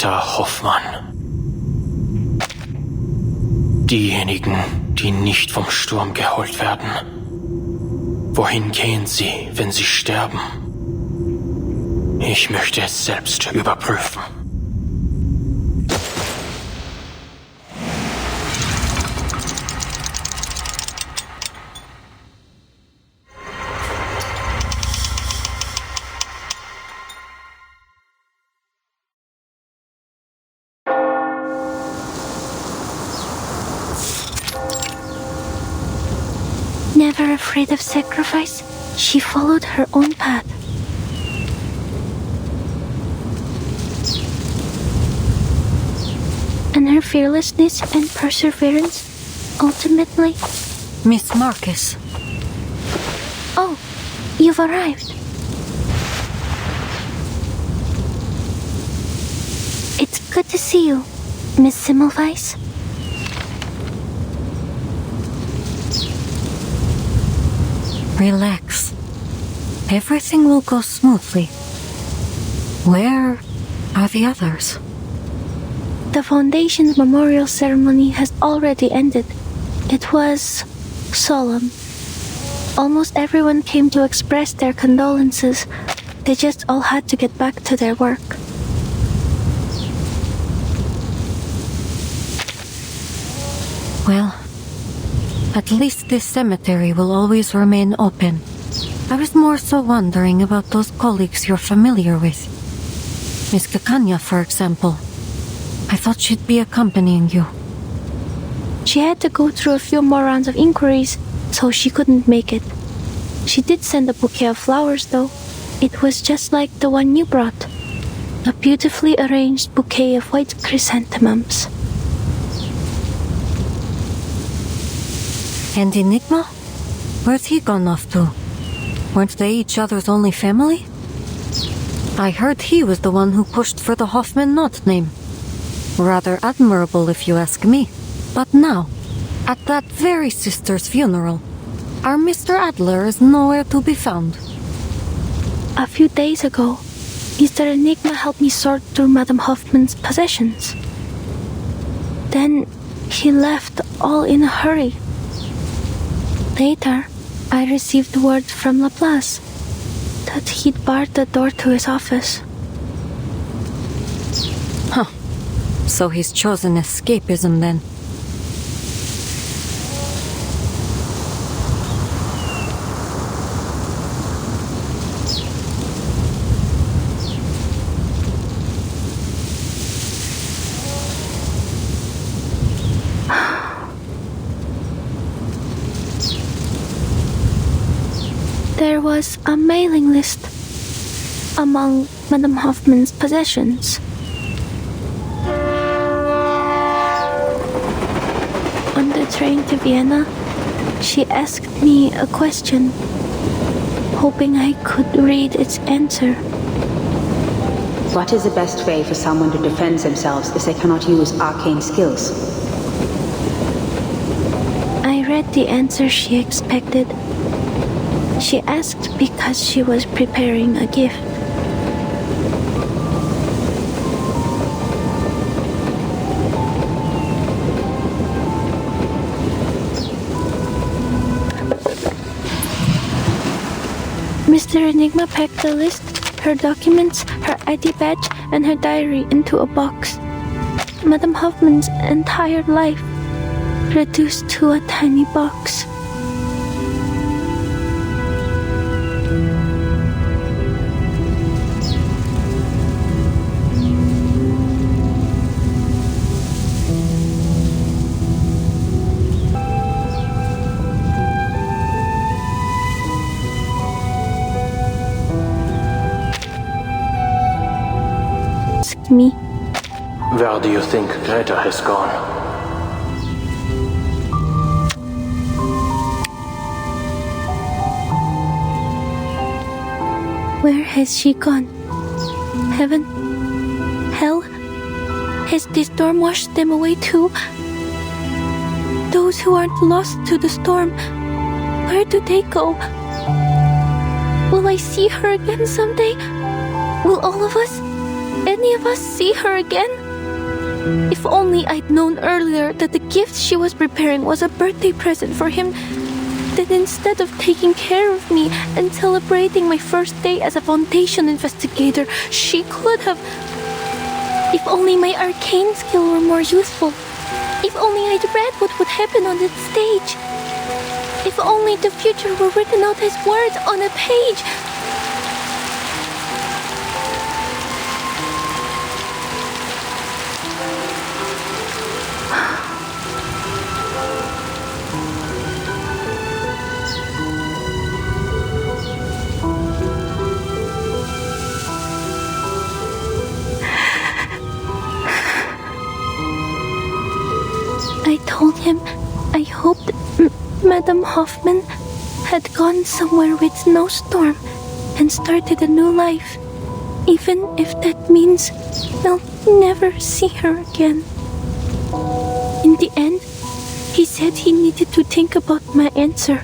Greta Hoffmann. Diejenigen, die nicht vom Sturm geholt werden. Wohin gehen sie, wenn sie sterben? Ich möchte es selbst überprüfen. Never afraid of sacrifice, she followed her own path. And her fearlessness and perseverance ultimately... Miss Marcus. Oh, you've arrived. It's good to see you, Miss Semmelweis. Relax. Everything will go smoothly. Where are the others? The Foundation's memorial ceremony has already ended. It was solemn. Almost everyone came to express their condolences. They just all had to get back to their work. Well, at least this cemetery will always remain open. I was more so wondering about those colleagues you're familiar with. Miss Kakanya, for example. I thought she'd be accompanying you. She had to go through a few more rounds of inquiries, so she couldn't make it. She did send a bouquet of flowers, though. It was just like the one you brought. A beautifully arranged bouquet of white chrysanthemums. And Enigma? Where's he gone off to? Weren't they each other's only family? I heard he was the one who pushed for the Hoffman-Knott name. Rather admirable, if you ask me. But now, at that very sister's funeral, our Mr. Adler is nowhere to be found. A few days ago, Mr. Enigma helped me sort through Madame Hoffman's possessions. Then he left all in a hurry. Later, I received word from Laplace that he'd barred the door to his office. Huh. So he's chosen escapism then. There was a mailing list among Madame Hoffman's possessions. On the train to Vienna, she asked me a question, hoping I could read its answer. What is the best way for someone to defend themselves if they cannot use arcane skills? I read the answer she expected. She asked because she was preparing a gift. Mr. Enigma packed the list, her documents, her ID badge, and her diary into a box. Madame Hoffman's entire life reduced to a tiny box. Me. Where do you think Greta has gone? Where has she gone? Heaven? Hell? Has the storm washed them away too? Those who aren't lost to the storm, where do they go? Will I see her again someday? Will all of us? Any of us see her again? If only I'd known earlier that the gift she was preparing was a birthday present for him, that instead of taking care of me and celebrating my first day as a Foundation investigator, she could have... If only my arcane skill were more useful. If only I'd read what would happen on that stage. If only the future were written out as words on a page. I told him I hoped Madame Hoffman had gone somewhere with Snowstorm and started a new life, even if that means I'll never see her again. In the end, he said he needed to think about my answer.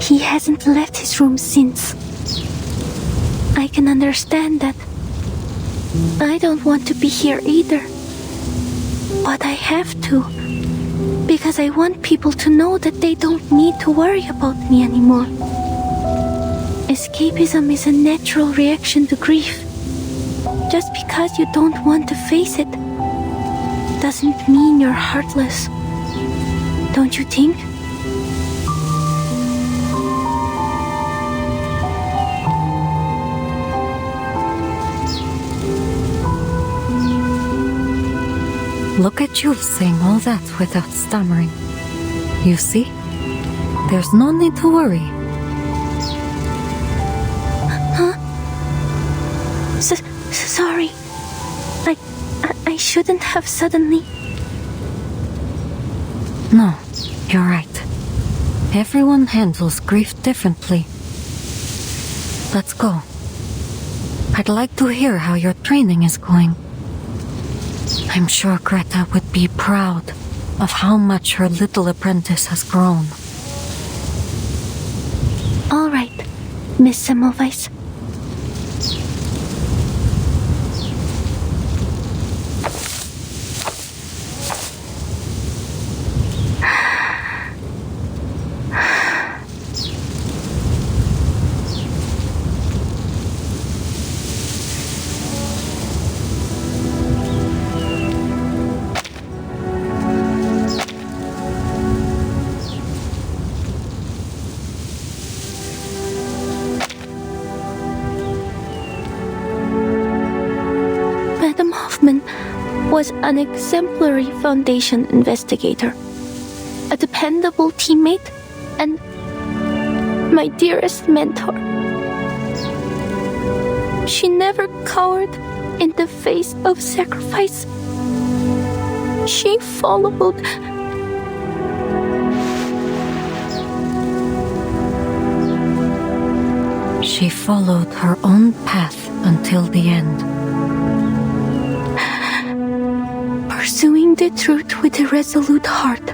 He hasn't left his room since. I can understand that. I don't want to be here either. But I have to. Because I want people to know that they don't need to worry about me anymore. Escapism is a natural reaction to grief. Just because you don't want to face it doesn't mean you're heartless. Don't you think? Look at you saying all that without stammering. You see? There's no need to worry. Huh? Sorry. I shouldn't have suddenly... No, you're right. Everyone handles grief differently. Let's go. I'd like to hear how your training is going. I'm sure Greta would be proud of how much her little apprentice has grown. All right, Miss Semmelweis. Was an exemplary Foundation investigator, a dependable teammate, and my dearest mentor. She never cowered in the face of sacrifice. She followed. She followed her own path until the end. Pursuing the truth with a resolute heart.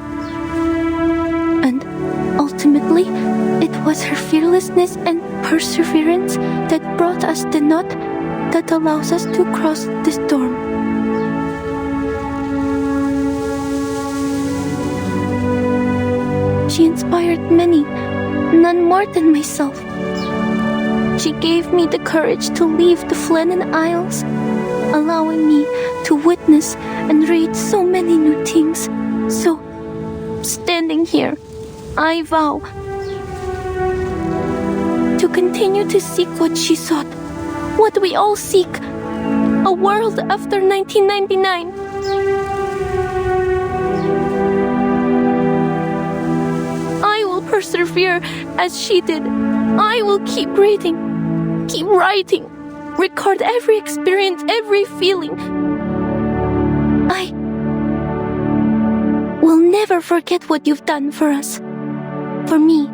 And ultimately, it was her fearlessness and perseverance that brought us the knot that allows us to cross the storm. She inspired many, none more than myself. She gave me the courage to leave the Flennon Isles, allowing me to witness and read so many new things. So, standing here, I vow to continue to seek what she sought, what we all seek, a world after 1999. I will persevere as she did. I will keep reading, keep writing, record every experience, every feeling. I will never forget what you've done for us, for me.